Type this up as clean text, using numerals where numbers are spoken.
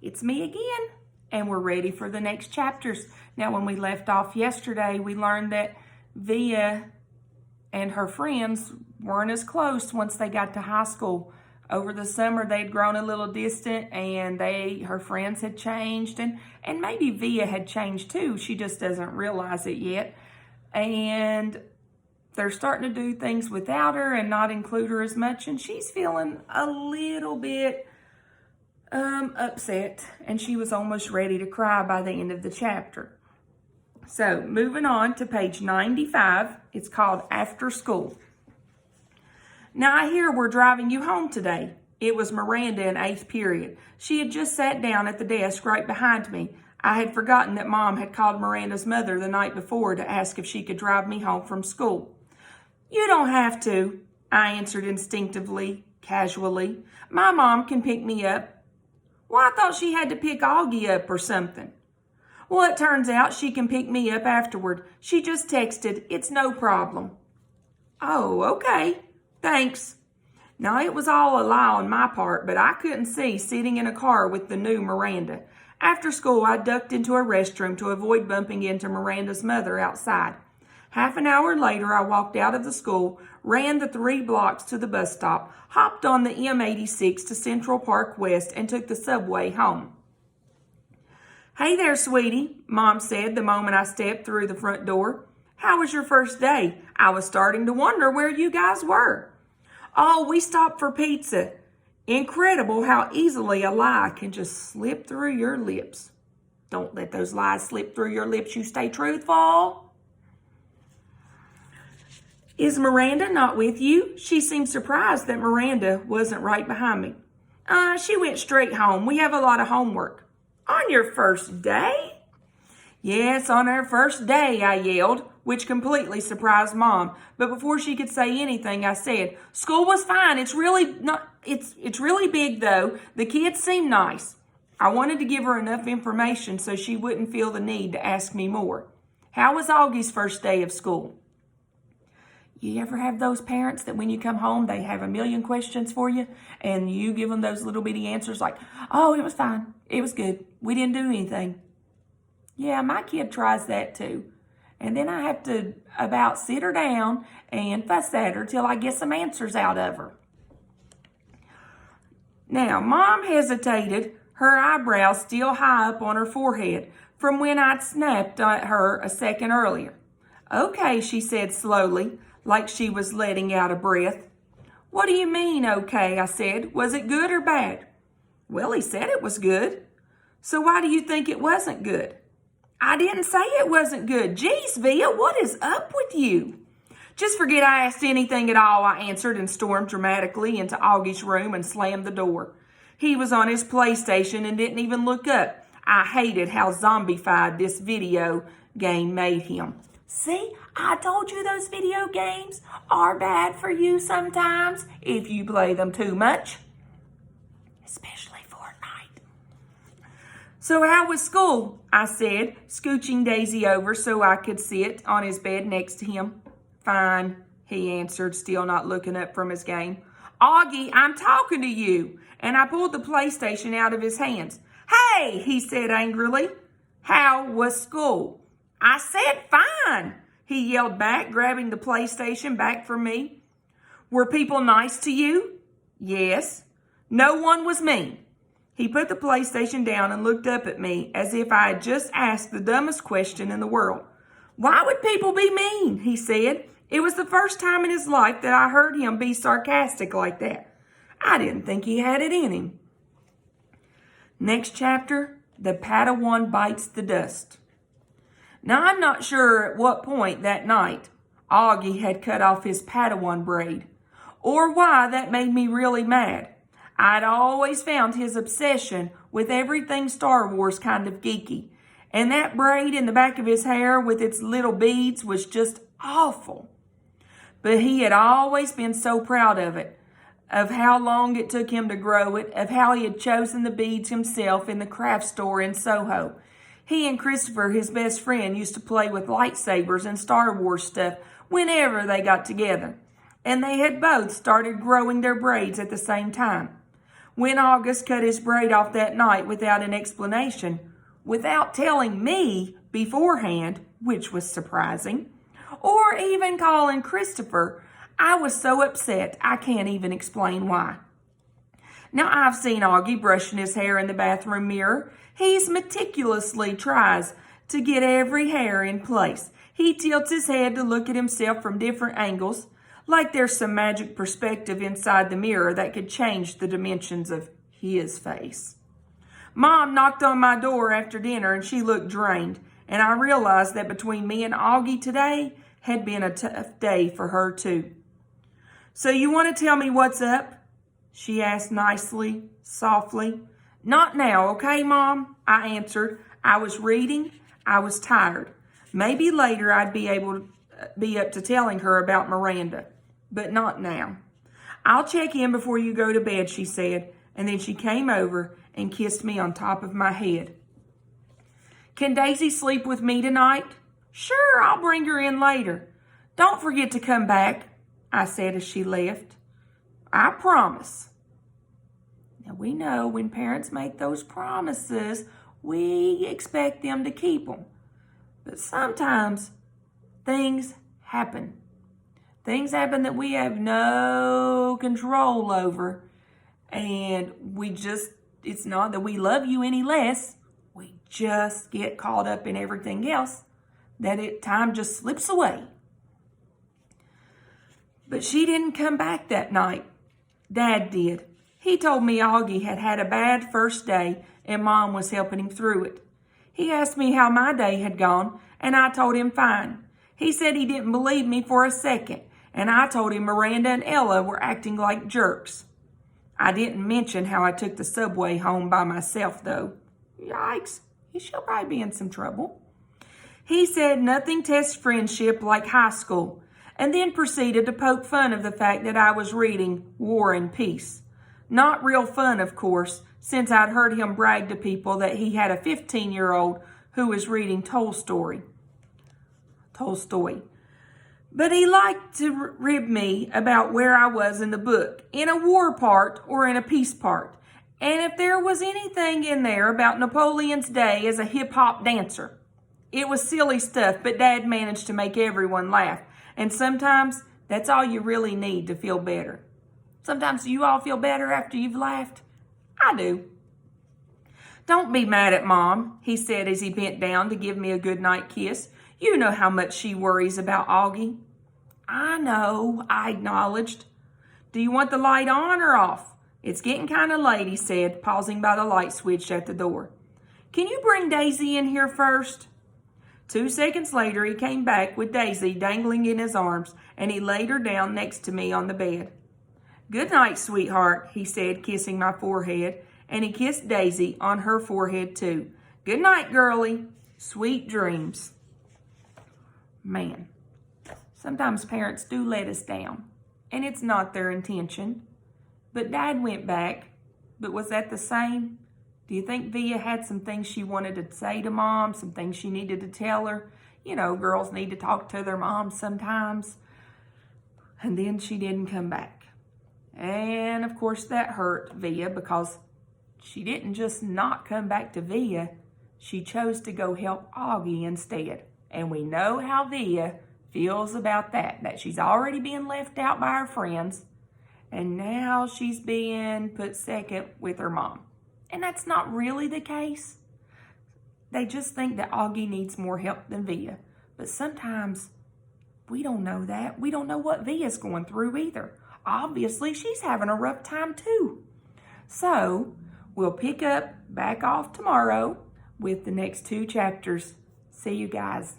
It's me again, and we're ready for the next chapters. Now, when we left off yesterday, we learned that Via and her friends weren't as close once they got to high school. Over the summer, they'd grown a little distant, and her friends had changed, and maybe Via had changed too. She just doesn't realize it yet. And they're starting to do things without her and not include her as much, and she's feeling a little bit upset, and she was almost ready to cry by the end of the chapter. So, moving on to page 95, it's called After School. Now, I hear we're driving you home today. It was Miranda in 8th period. She had just sat down at the desk right behind me. I had forgotten that Mom had called Miranda's mother the night before to ask if she could drive me home from school. "You don't have to," I answered instinctively, casually. "My mom can pick me up." "Well, I thought she had to pick Augie up or something." "Well, it turns out she can pick me up afterward. She just texted. It's no problem." "Oh, okay. Thanks." Now, it was all a lie on my part, but I couldn't see sitting in a car with the new Miranda. After school, I ducked into a restroom to avoid bumping into Miranda's mother outside. Half an hour later, I walked out of the school, ran the 3 blocks to the bus stop, hopped on the M86 to Central Park West, and took the subway home. "Hey there, sweetie," Mom said the moment I stepped through the front door. "How was your first day? I was starting to wonder where you guys were." "Oh, we stopped for pizza." Incredible how easily a lie can just slip through your lips. Don't let those lies slip through your lips. You stay truthful. "Is Miranda not with you?" She seemed surprised that Miranda wasn't right behind me. She went straight home. We have a lot of homework." "On your first day?" "Yes, on our first day," I yelled, which completely surprised Mom. But before she could say anything, I said, "School was fine. It's really big though. The kids seem nice." I wanted to give her enough information so she wouldn't feel the need to ask me more. "How was Augie's first day of school?" You ever have those parents that when you come home, they have a million questions for you, and you give them those little bitty answers like, "Oh, it was fine. It was good. We didn't do anything." Yeah, my kid tries that too. And then I have to about sit her down and fuss at her till I get some answers out of her. Now, Mom hesitated, her eyebrows still high up on her forehead from when I'd snapped at her a second earlier. "Okay," she said slowly, like she was letting out a breath. "What do you mean, okay?" I said. "Was it good or bad?" "Well, he said it was good." "So why do you think it wasn't good?" "I didn't say it wasn't good." "Geez, Via, what is up with you?" "Just forget I asked anything at all," I answered and stormed dramatically into Augie's room and slammed the door. He was on his PlayStation and didn't even look up. I hated how zombified this video game made him. "See, I told you those video games are bad for you sometimes if you play them too much. Especially Fortnite." "So how was school?" I said, scooching Daisy over so I could sit on his bed next to him. "Fine," he answered, still not looking up from his game. "Augie, I'm talking to you." And I pulled the PlayStation out of his hands. "Hey," he said angrily. "How was school?" "I said fine," he yelled back, grabbing the PlayStation back from me. "Were people nice to you?" "Yes." "No one was mean?" He put the PlayStation down and looked up at me as if I had just asked the dumbest question in the world. "Why would people be mean?" he said. It was the first time in his life that I heard him be sarcastic like that. I didn't think he had it in him. Next chapter, the Padawan bites the dust. Now, I'm not sure at what point that night Augie had cut off his Padawan braid, or why that made me really mad. I'd always found his obsession with everything Star Wars kind of geeky, and that braid in the back of his hair with its little beads was just awful. But he had always been so proud of it, of how long it took him to grow it, of how he had chosen the beads himself in the craft store in Soho. He and Christopher, his best friend, used to play with lightsabers and Star Wars stuff whenever they got together. And they had both started growing their braids at the same time. when August cut his braid off that night without an explanation, without telling me beforehand, which was surprising, or even calling Christopher. I was so upset I can't even explain why. Now, I've seen Augie brushing his hair in the bathroom mirror. He's meticulously tries to get every hair in place. He tilts his head to look at himself from different angles, like there's some magic perspective inside the mirror that could change the dimensions of his face. Mom knocked on my door after dinner and she looked drained, and I realized that between me and Augie today had been a tough day for her too. "So you want to tell me what's up?" she asked nicely, softly. "Not now, okay, Mom?" I answered. I was reading. I was tired. Maybe later I'd be able to be up to telling her about Miranda, but not now. "I'll check in before you go to bed," she said, and then she came over and kissed me on top of my head. "Can Daisy sleep with me tonight?" "Sure, I'll bring her in later." "Don't forget to come back," I said as she left. "I promise." Now, we know when parents make those promises, we expect them to keep them. But sometimes things happen. Things happen that we have no control over. And it's not that we love you any less. We just get caught up in everything else that time just slips away. But she didn't come back that night. Dad did. He told me Augie had had a bad first day and Mom was helping him through it. He asked me how my day had gone, and I told him fine. He said he didn't believe me for a second, and I told him Miranda and Ella were acting like jerks. I didn't mention how I took the subway home by myself, though. Yikes, she'll probably be in some trouble. He said nothing tests friendship like high school, and then proceeded to poke fun of the fact that I was reading War and Peace. Not real fun, of course, since I'd heard him brag to people that he had a 15-year-old who was reading Tolstoy. But he liked to rib me about where I was in the book, in a war part or in a peace part, and if there was anything in there about Napoleon's day as a hip-hop dancer. It was silly stuff, but Dad managed to make everyone laugh, and sometimes that's all you really need to feel better. Sometimes do you all feel better after you've laughed? I do. "Don't be mad at Mom," he said as he bent down to give me a goodnight kiss. "You know how much she worries about Augie." "I know," I acknowledged. "Do you want the light on or off?" "It's getting kind of late," he said, pausing by the light switch at the door. "Can you bring Daisy in here first?" 2 seconds later, he came back with Daisy dangling in his arms, and he laid her down next to me on the bed. "Good night, sweetheart," he said, kissing my forehead, and he kissed Daisy on her forehead too. "Good night, girlie. Sweet dreams." Man, sometimes parents do let us down, and it's not their intention. But Dad went back. But was that the same? Do you think Via had some things she wanted to say to Mom, some things she needed to tell her? You know, girls need to talk to their moms sometimes. And then she didn't come back. And of course that hurt Via because she didn't just not come back to Via. She chose to go help Augie instead. And we know how Via feels about that she's already being left out by her friends. And now she's being put second with her mom. And that's not really the case. They just think that Augie needs more help than Via. But sometimes we don't know that. We don't know what Via's going through either. Obviously, she's having a rough time too. So we'll pick up back off tomorrow with the next 2 chapters. See you guys.